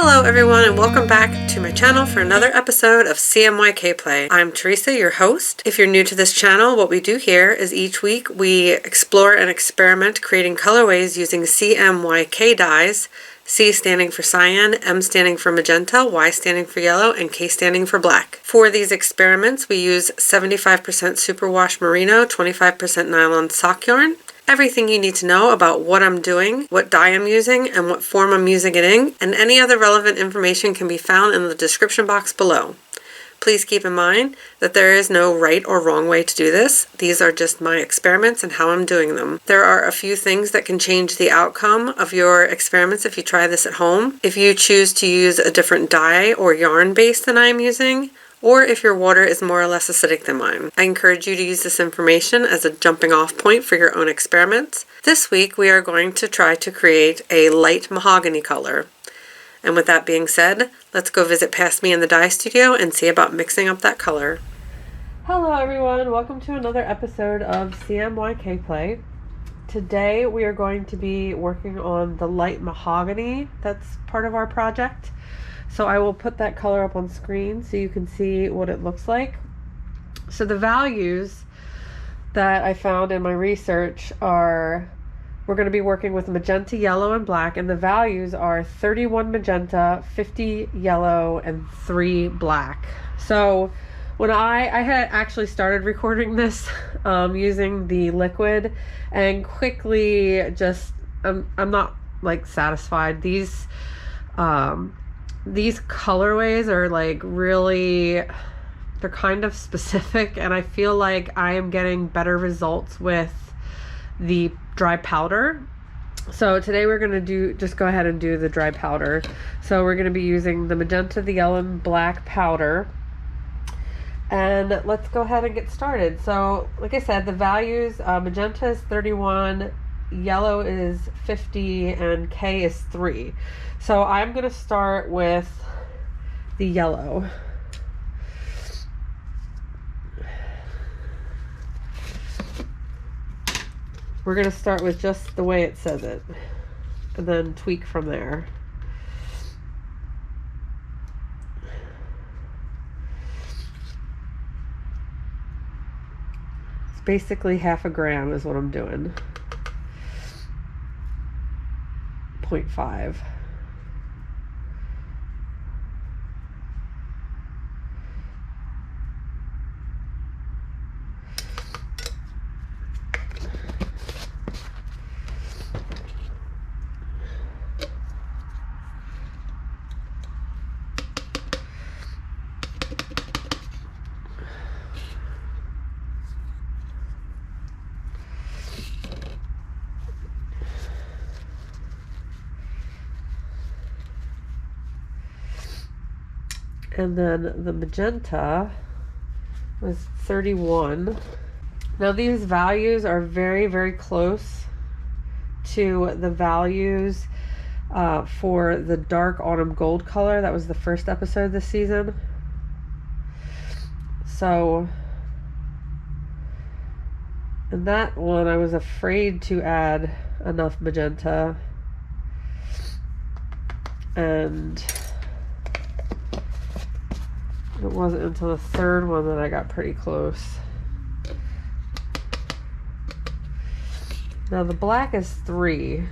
Hello everyone and welcome back to my channel for another episode of CMYK Play. I'm Teresa, your host. If you're new to this channel, what we do here is each week we explore and experiment creating colorways using CMYK dyes, C standing for cyan, M standing for magenta, Y standing for yellow, and K standing for black. For these experiments, we use 75% superwash merino, 25% nylon sock yarn. Everything you need to know about what I'm doing, what dye I'm using, and what form I'm using it in, and any other relevant information can be found in the description box below. Please keep in mind that there is no right or wrong way to do this. These are just my experiments and how I'm doing them. There are a few things that can change the outcome of your experiments if you try this at home. If you choose to use a different dye or yarn base than I'm using, or if your water is more or less acidic than mine. I encourage you to use this information as a jumping off point for your own experiments. This week we are going to try to create a light mahogany color. And with that being said, let's go visit past me in the dye studio and see about mixing up that color. Hello everyone, welcome to another episode of CMYK Play. Today we are going to be working on the light mahogany that's part of our project. So I will put that color up on screen so you can see what it looks like. So the values that I found in my research are, we're going to be working with magenta, yellow, and black, and the values are 31 magenta, 50 yellow, and 3 black. So when I had actually started recording this using the liquid, and quickly just, I'm not like satisfied. These colorways are like really, they're kind of specific, and I feel like I am getting better results with the dry powder. So today we're going to just go ahead and do the dry powder. So we're going to be using the magenta, the yellow, and black powder. And let's go ahead and get started. So like I said, the values, magenta is 31, yellow is 50, and K is 3. So I'm going to start with the yellow. We're going to start with just the way it says it, and then tweak from there. It's basically half a gram is what I'm doing. 0.5. And then the magenta was 31. Now these values are very, very close to the values for the dark autumn gold color. That was the first episode this season. So in that one I was afraid to add enough magenta, and it wasn't until the third one that I got pretty close. Now the black is 3,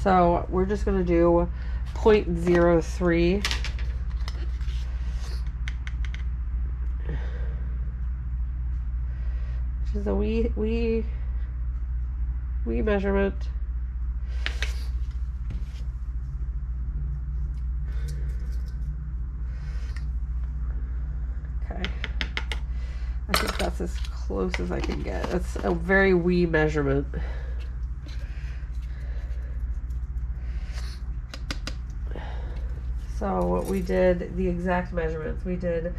so we're just going to do 0.03. Which is a wee measurement. I think that's as close as I can get. It's a very wee measurement. So we did the exact measurements. We did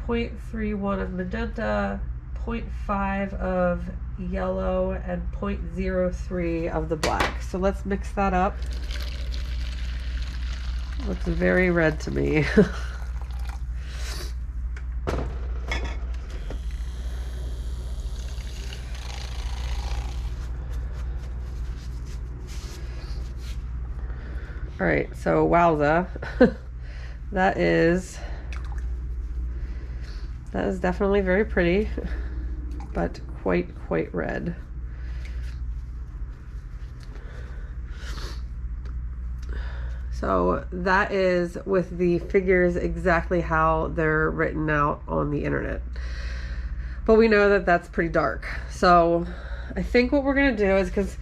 0.31 of magenta, 0.5 of yellow, and 0.03 of the black. So let's mix that up. Looks very red to me. All right, so wowza. That is definitely very pretty, but quite red. So that is with the figures exactly how they're written out on the internet. But we know that that's pretty dark. So I think what we're gonna do is, because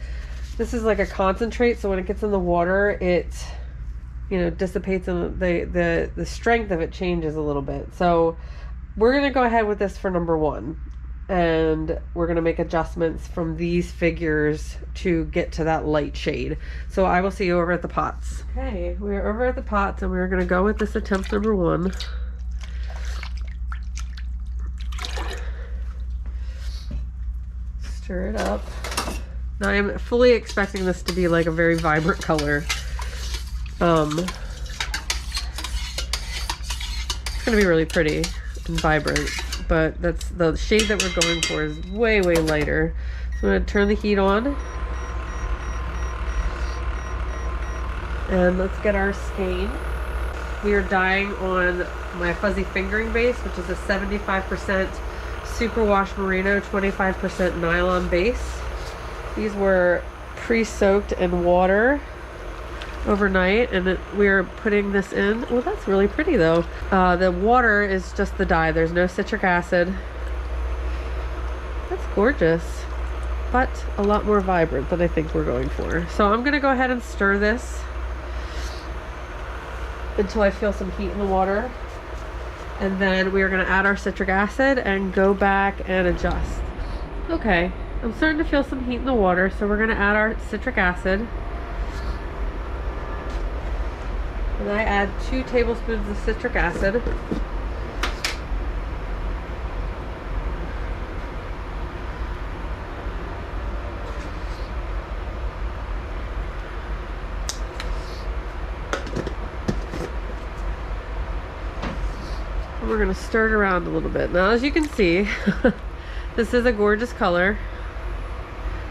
this is like a concentrate, so when it gets in the water, it, you know, dissipates and the strength of it changes a little bit. So we're gonna go ahead with this for number 1. And we're going to make adjustments from these figures to get to that light shade. So I will see you over at the pots. Okay, we're over at the pots and we're going to go with this attempt number 1. Stir it up. Now I'm fully expecting this to be like a very vibrant color. It's going to be really pretty and vibrant. But that's the shade that we're going for is way lighter. So I'm going to turn the heat on. And let's get our skein. We are dyeing on my fuzzy fingering base, which is a 75% superwash merino, 25% nylon base. These were pre-soaked in water overnight, and we're putting this in. Well, that's really pretty though. The water is just the dye. There's no citric acid. That's gorgeous, but a lot more vibrant than I think we're going for. So I'm gonna go ahead and stir this until I feel some heat in the water, and then we are gonna add our citric acid and go back and adjust. Okay, I'm starting to feel some heat in the water, so we're gonna add our citric acid. And I add 2 tablespoons of citric acid. And we're going to stir it around a little bit. Now, as you can see, this is a gorgeous color,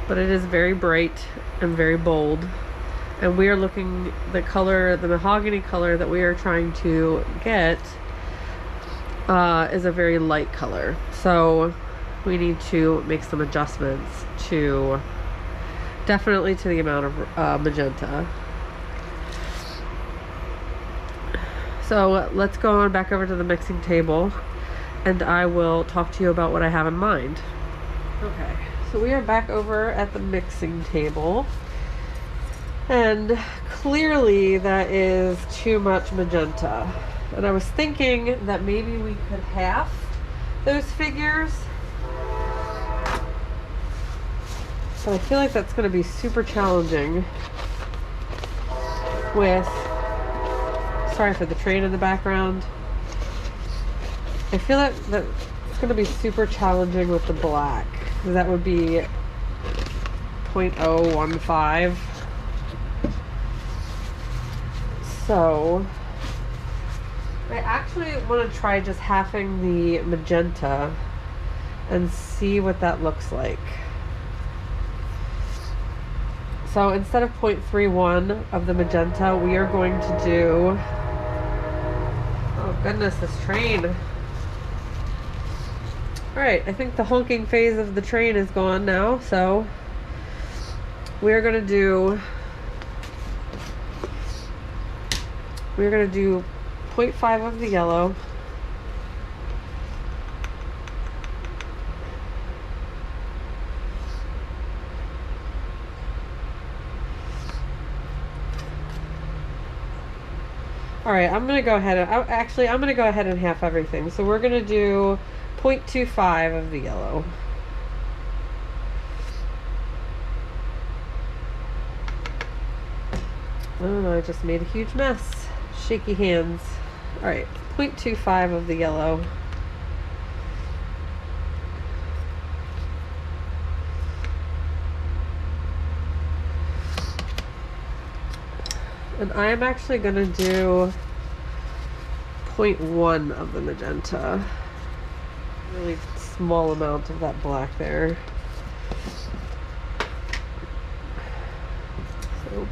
but it is very bright and very bold. And we are looking, the mahogany color that we are trying to get is a very light color. So we need to make some adjustments to, definitely to the amount of magenta. So let's go on back over to the mixing table and I will talk to you about what I have in mind. Okay, so we are back over at the mixing table. And clearly that is too much magenta. And I was thinking that maybe we could half those figures. But I feel like that's going to be super challenging with, sorry for the train in the background. I feel like that it's going to be super challenging with the black. That would be 0.015. So I actually want to try just halving the magenta and see what that looks like. So instead of 0.31 of the magenta, we are going to do, oh goodness, this train. Alright, I think the honking phase of the train is gone now, so we're going to do 0.5 of the yellow. All right, I'm gonna go ahead and I'm gonna go ahead and half everything. So we're gonna do 0.25 of the yellow. Oh, I just made a huge mess. Shaky hands. All right, 0.25 of the yellow. And I am actually going to do 0.1 of the magenta. Really small amount of that black there. So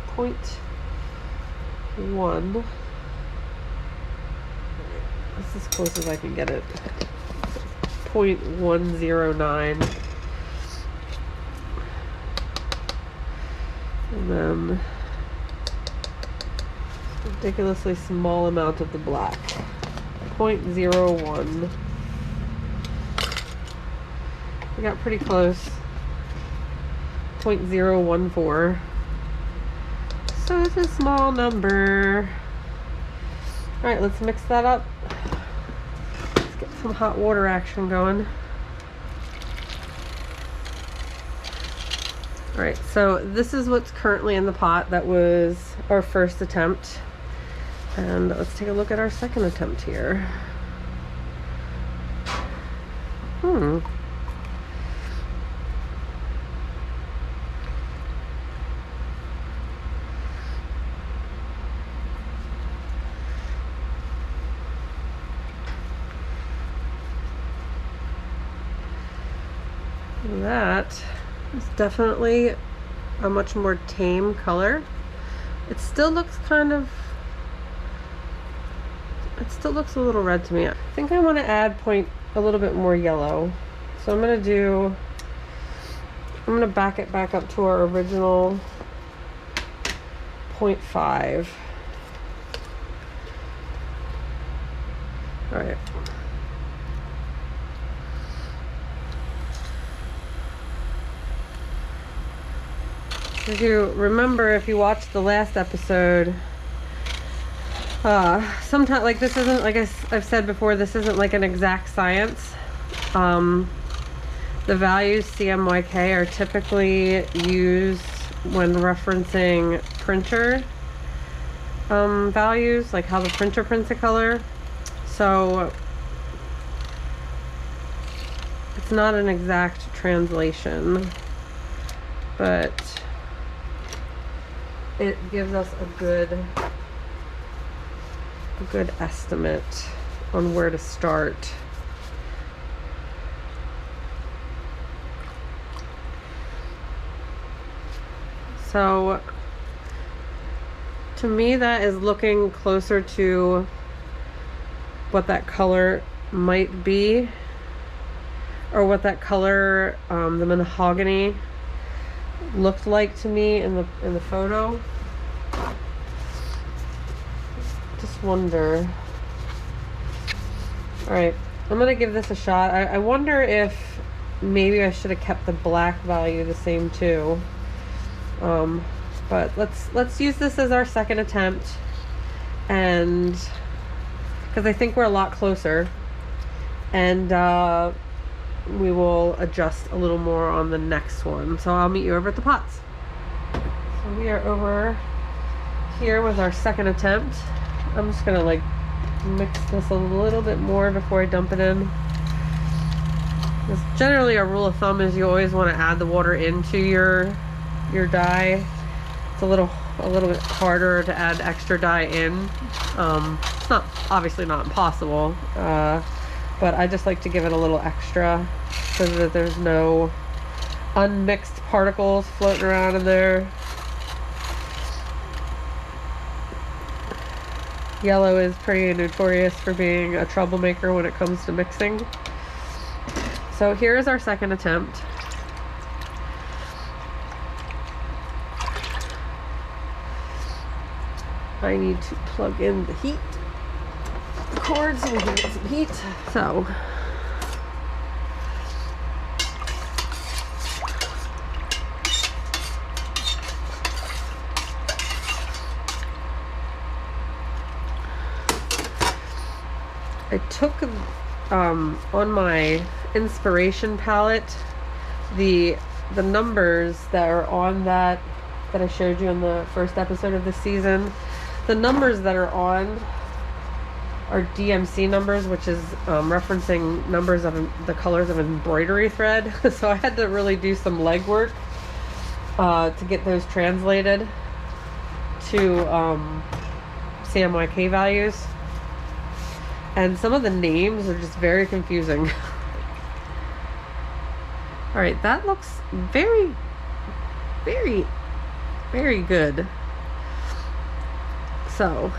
1. This is as close as I can get it. 0.109. And then ridiculously small amount of the black. 0.01. We got pretty close. 0.014. So it's a small number. Alright, let's mix that up. Let's get some hot water action going. Alright, so this is what's currently in the pot. That was our first attempt. And let's take a look at our second attempt here. That is definitely a much more tame color. It still looks a little red to me. I think I want to add a little bit more yellow. So I'm going to back it back up to our original 0.5. All right. If you remember, if you watched the last episode, sometimes, like, this isn't, like I've said before, this isn't like an exact science. The values CMYK are typically used when referencing printer values, like how the printer prints a color. So it's not an exact translation, but it gives us a good estimate on where to start. So to me, that is looking closer to what that color might be, or what that color, the mahogany, looked like to me in the photo. Just wonder. All right, I'm gonna give this a shot. I wonder if maybe I should have kept the black value the same too. But let's use this as our second attempt, and because I think we're a lot closer, and we will adjust a little more on the next one. So I'll meet you over at the pots. So we are over here with our second attempt. I'm just gonna like mix this a little bit more before I dump it in. Because generally, a rule of thumb is you always want to add the water into your dye. It's a little bit harder to add extra dye in. It's not obviously not impossible, but I just like to give it a little extra so that there's no unmixed particles floating around in there. Yellow is pretty notorious for being a troublemaker when it comes to mixing. So here's our second attempt. I need to plug in the heat cord so we can get some heat. So I took on my inspiration palette the numbers that are on that I showed you in the first episode of this season. The numbers that are on are DMC numbers, which is referencing numbers of the colors of embroidery thread. So I had to really do some legwork to get those translated to CMYK values. And some of the names are just very confusing. All right, that looks very, very, very good. So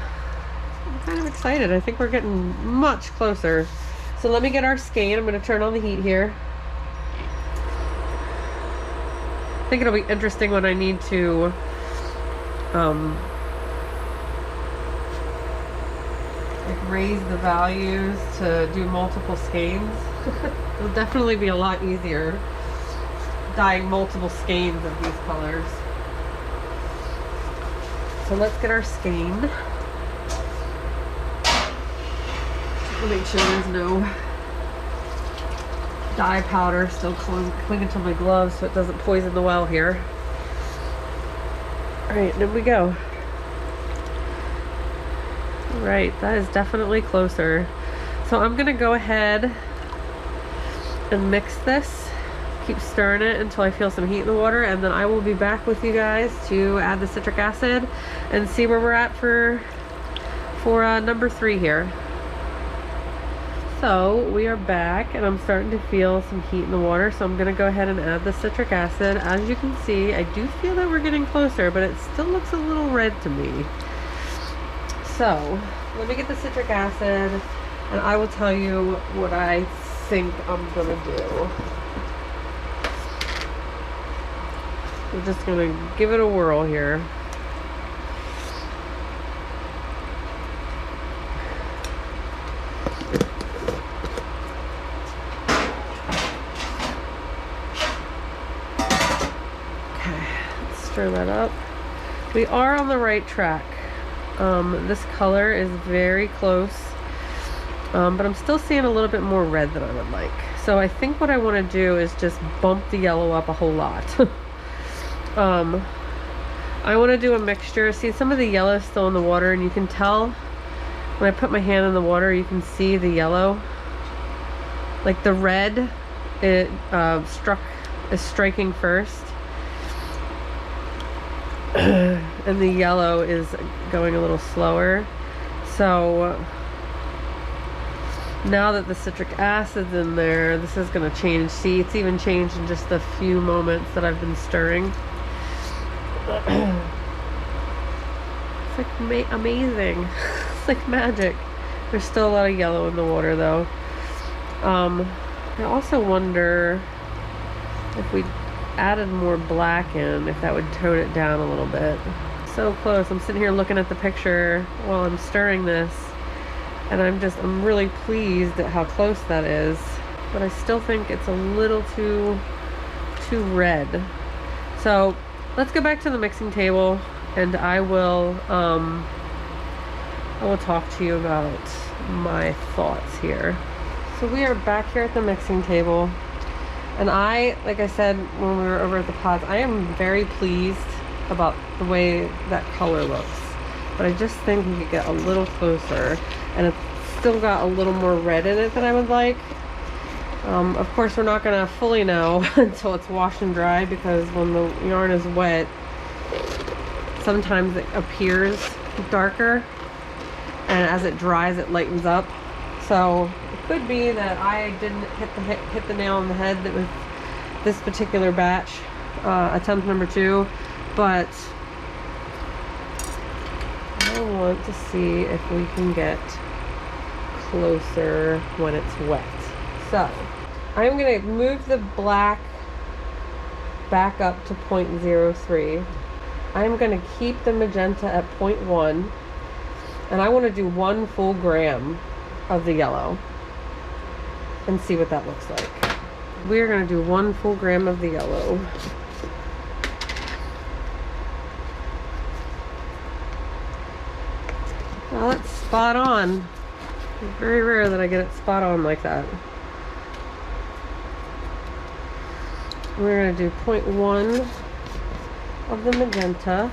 I'm kind of excited. I think we're getting much closer. So let me get our skein. I'm going to turn on the heat here. I think it'll be interesting when I need to like raise the values to do multiple skeins. It'll definitely be a lot easier dyeing multiple skeins of these colors. So let's get our skein. I'll make sure there's no dye powder still clinging to my gloves so it doesn't poison the well here. Alright, there we go. Right, that is definitely closer. So I'm gonna go ahead and mix this, keep stirring it until I feel some heat in the water, and then I will be back with you guys to add the citric acid and see where we're at for number 3 here. So we are back and I'm starting to feel some heat in the water, so I'm gonna go ahead and add the citric acid. As you can see, I do feel that we're getting closer, but it still looks a little red to me. So let me get the citric acid and I will tell you what I think I'm gonna do. We're just gonna give it a whirl here. Stir that up. We are on the right track. This color is very close, but I'm still seeing a little bit more red than I would like. So I think what I want to do is just bump the yellow up a whole lot. I want to do a mixture. See, some of the yellow is still in the water, and you can tell when I put my hand in the water, you can see the yellow. Like the red, it is striking first. And the yellow is going a little slower. So now that the citric acid's in there, this is going to change. See, it's even changed in just a few moments that I've been stirring. It's like amazing. It's like magic. There's still a lot of yellow in the water though. I also wonder if we added more black in, if that would tone it down a little bit. So close. I'm sitting here looking at the picture while I'm stirring this, and I'm really pleased at how close that is, but I still think it's a little too red. So let's go back to the mixing table and I will talk to you about my thoughts here. So we are back here at the mixing table. And like I said when we were over at the pods, I am very pleased about the way that color looks. But I just think we could get a little closer, and it's still got a little more red in it than I would like. Of course, we're not gonna fully know until it's washed and dry, because when the yarn is wet, sometimes it appears darker, and as it dries, it lightens up. So it could be that I didn't hit the nail on the head that with this particular batch, attempt number 2, but I want to see if we can get closer when it's wet. So I'm going to move the black back up to 0.03. I'm going to keep the magenta at 0.1, and I want to do 1 full gram of the yellow and see what that looks like. We're going to do 1 full gram of the yellow. Well, that's spot on. It's very rare that I get it spot on like that. We're going to do 0.1 of the magenta.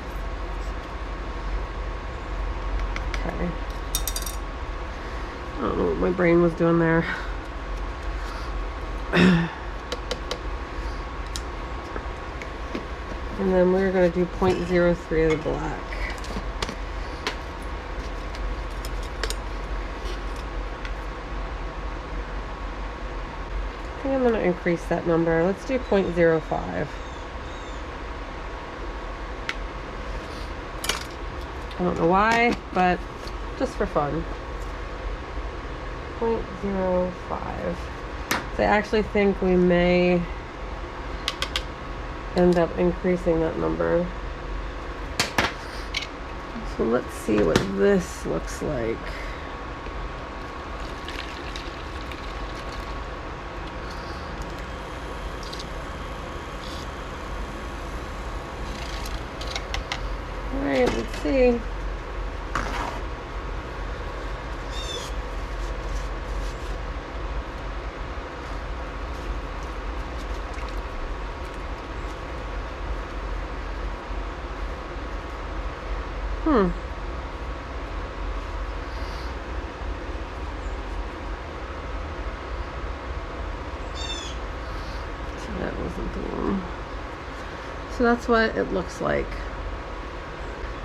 Okay. I don't know what my brain was doing there. And then we're going to do 0.03 of the black. I think I'm going to increase that number. Let's do 0.05. don't know why, but just for fun. 0.05. So I actually think we may end up increasing that number. So let's see what this looks like. All right, let's see. So that wasn't the one. So that's what it looks like.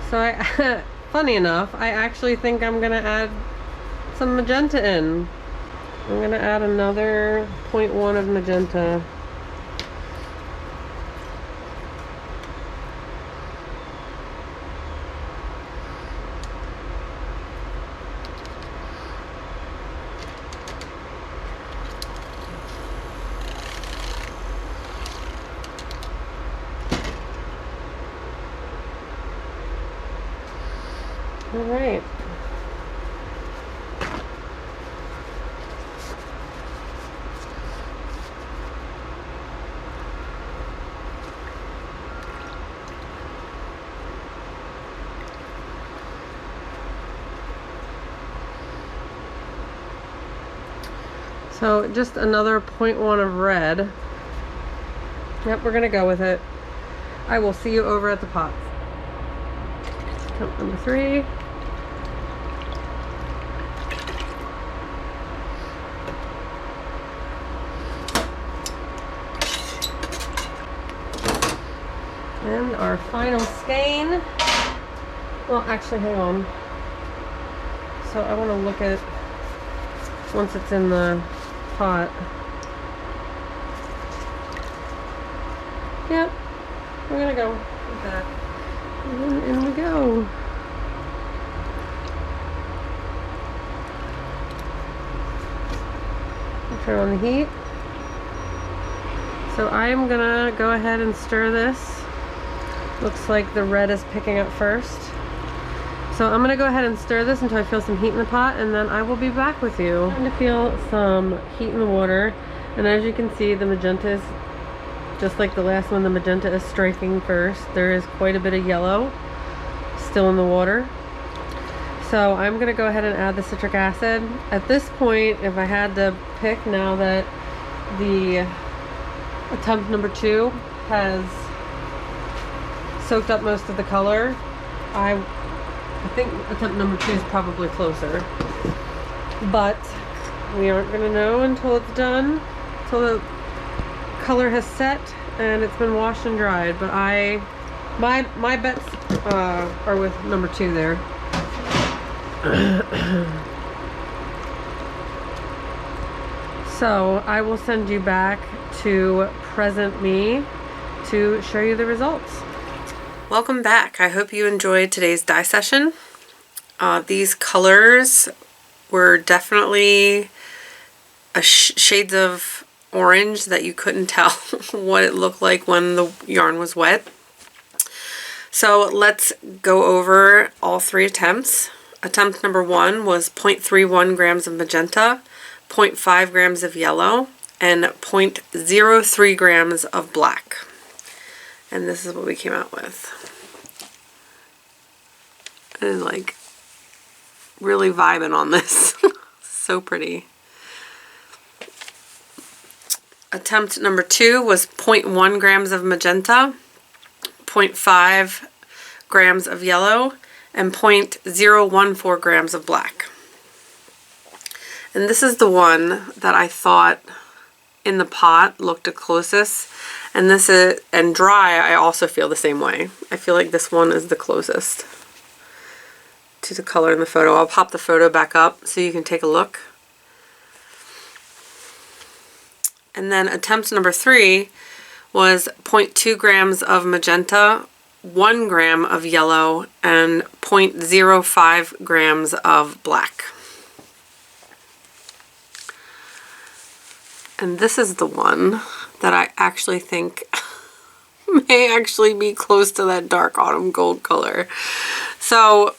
So I, funny enough, I actually think I'm gonna add some magenta in. I'm gonna add another 0.1 of magenta. All right. So just another 0.1 of red. Yep, we're gonna go with it. I will see you over at the pots. Temp number 3. And our final skein. Well, actually, hang on. So I want to look at once it's in the pot. Yep, we're gonna go with that. And in we go. I'll turn on the heat. So I'm gonna go ahead and stir this. Looks like the red is picking up first. So I'm gonna go ahead and stir this until I feel some heat in the pot, and then I will be back with you. I'm starting to feel some heat in the water, and as you can see, the magenta is, just like the last one, the magenta is striking first. There is quite a bit of yellow still in the water. So I'm gonna go ahead and add the citric acid. At this point, if I had to pick, now that the attempt number 2 has soaked up most of the color, I think attempt number 2 is probably closer, but we aren't going to know until it's done, until the color has set and it's been washed and dried. But my bets are with number 2 there. So I will send you back to present me to show you the results. Welcome back. I hope you enjoyed today's dye session. These colors were definitely shades of orange that you couldn't tell what it looked like when the yarn was wet. So let's go over all 3 attempts. Attempt number 1 was 0.31 grams of magenta, 0.5 grams of yellow, and 0.03 grams of black. And this is what we came out with. And like really vibing on this. So pretty. Attempt number 2 was 0.1 grams of magenta, 0.5 grams of yellow, and 0.014 grams of black. And this is the one that I thought in the pot looked the closest. And this is, and dry, I also feel the same way. I feel like this one is the closest to the color in the photo. I'll pop the photo back up so you can take a look. And then attempt number 3 was 0.2 grams of magenta, 1 gram of yellow and 0.05 grams of black. And this is the one that I actually think may actually be close to that dark autumn gold color. So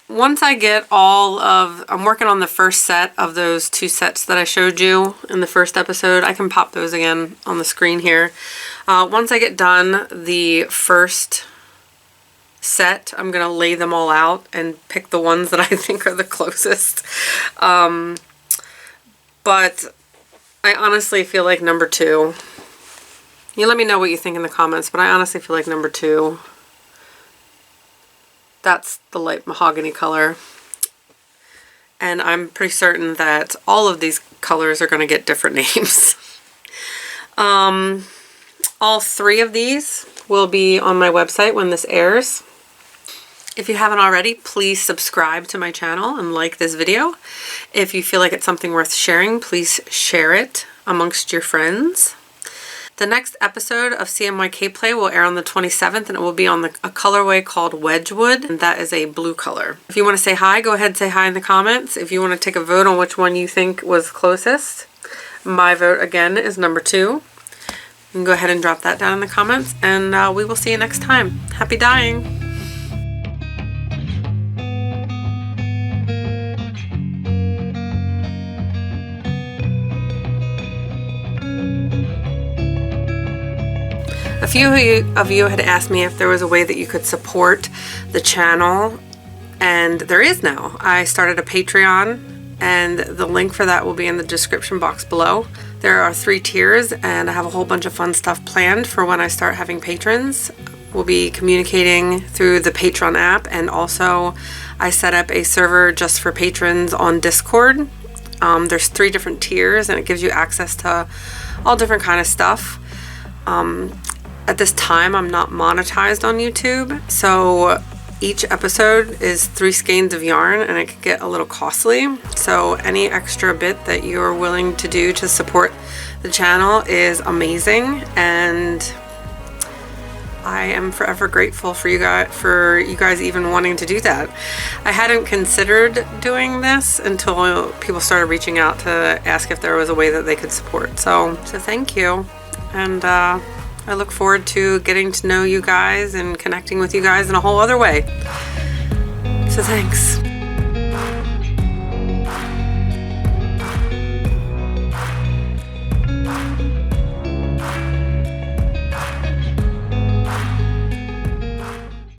once I get all of, I'm working on the first set of those 2 sets that I showed you in the first episode. I can pop those again on the screen here. Once I get done the first set, I'm going to lay them all out and pick the ones that I think are the closest. But I honestly feel like number 2. You let me know what you think in the comments, but I honestly feel like number 2. That's the light mahogany color. And I'm pretty certain that all of these colors are going to get different names. All 3 of these will be on my website when this airs. If you haven't already, please subscribe to my channel and like this video. If you feel like it's something worth sharing, please share it amongst your friends. The next episode of CMYK Play will air on the 27th, and it will be on a colorway called Wedgwood, and that is a blue color. If you want to say hi, go ahead and say hi in the comments. If you want to take a vote on which one you think was closest, my vote again is number 2. You can go ahead and drop that down in the comments, and we will see you next time. Happy dyeing! A few of you had asked me if there was a way that you could support the channel, and there is now. I started a Patreon, and the link for that will be in the description box below. There are 3 tiers, and I have a whole bunch of fun stuff planned for when I start having patrons. We'll be communicating through the Patreon app, and also I set up a server just for patrons on Discord. There's 3 different tiers, and it gives you access to all different kind of stuff. At this time, I'm not monetized on YouTube, so each episode is 3 skeins of yarn, and it can get a little costly. So any extra bit that you're willing to do to support the channel is amazing, and I am forever grateful for you guys even wanting to do that. I hadn't considered doing this until people started reaching out to ask if there was a way that they could support. So thank you, and I look forward to getting to know you guys and connecting with you guys in a whole other way. So thanks.